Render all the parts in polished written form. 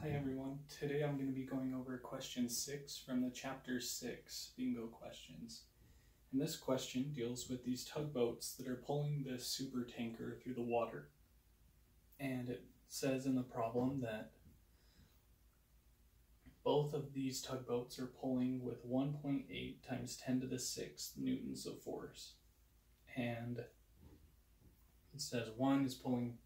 Hi everyone, today I'm going to be going over question 6 from the chapter 6 bingo questions. And this question deals with these tugboats that are pulling this super tanker through the water. And it says in the problem that both of these tugboats are pulling with 1.8 times 10 to the 6th newtons of force. And it says one is pulling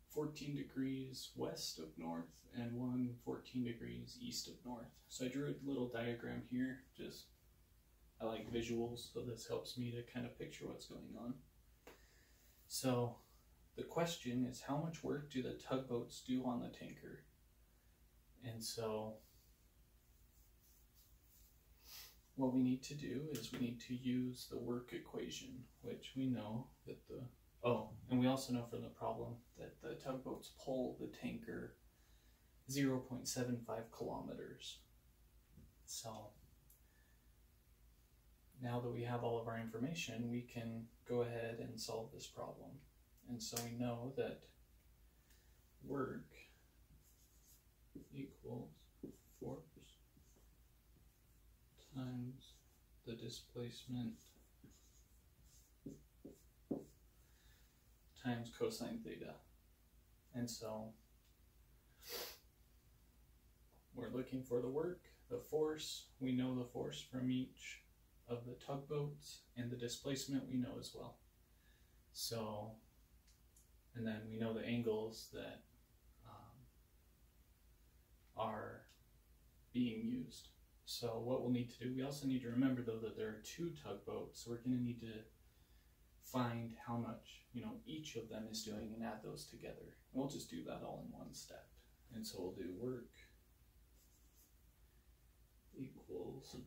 14 degrees west of north and one 14 degrees east of north. So I drew a little diagram here, I like visuals, so this helps me to kind of picture what's going on. So the question is, how much work do the tugboats do on the tanker? And so what we need to do is we need to use the work equation, which we know that and we also know from the problem that the tugboats pull the tanker 0.75 kilometers. So now that we have all of our information, we can go ahead and solve this problem. And so we know that work equals force times the displacement times cosine theta. And so we're looking for the work, the force, we know the force from each of the tugboats, and the displacement we know as well. So, and then we know the angles that are being used. So what we'll need to do, we also need to remember though that there are two tugboats, so we're going to need to find how much, each of them is doing and add those together. And we'll just do that all in one step. And so we'll do work equals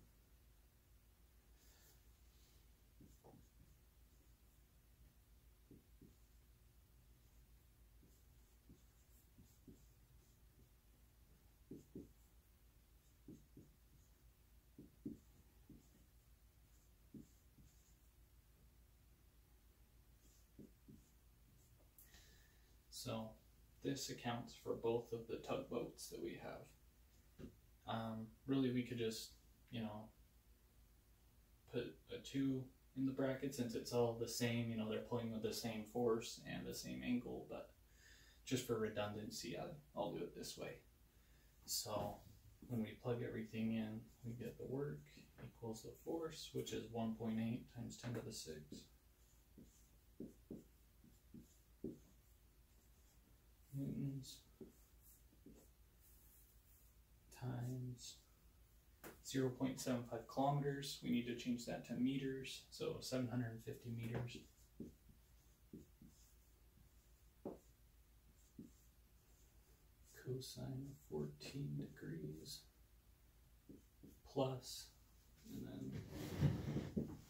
so this accounts for both of the tugboats that we have. Really we could just, put a 2 in the bracket since it's all the same, they're pulling with the same force and the same angle, but just for redundancy, I'll do it this way. So when we plug everything in, we get the work equals the force, which is 1.8 times 10 to the 6th newtons times 0.75 kilometers. We need to change that to meters, so 750 meters. Cosine of 14 degrees plus, and then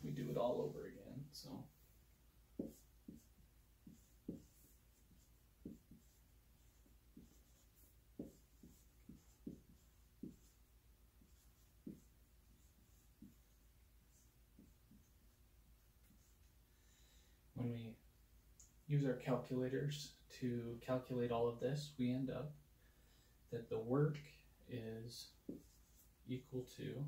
we do it all over again. So when we use our calculators to calculate all of this, we end up that the work is equal to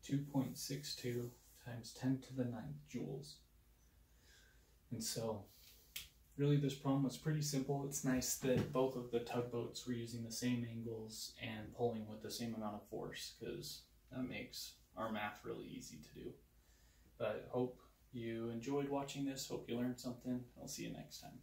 2.62 times 10 to the 9th joules. And so really this problem was pretty simple. It's nice that both of the tugboats were using the same angles and pulling with the same amount of force, because that makes our math really easy to do. But I hope you enjoyed watching this, hope you learned something. I'll see you next time.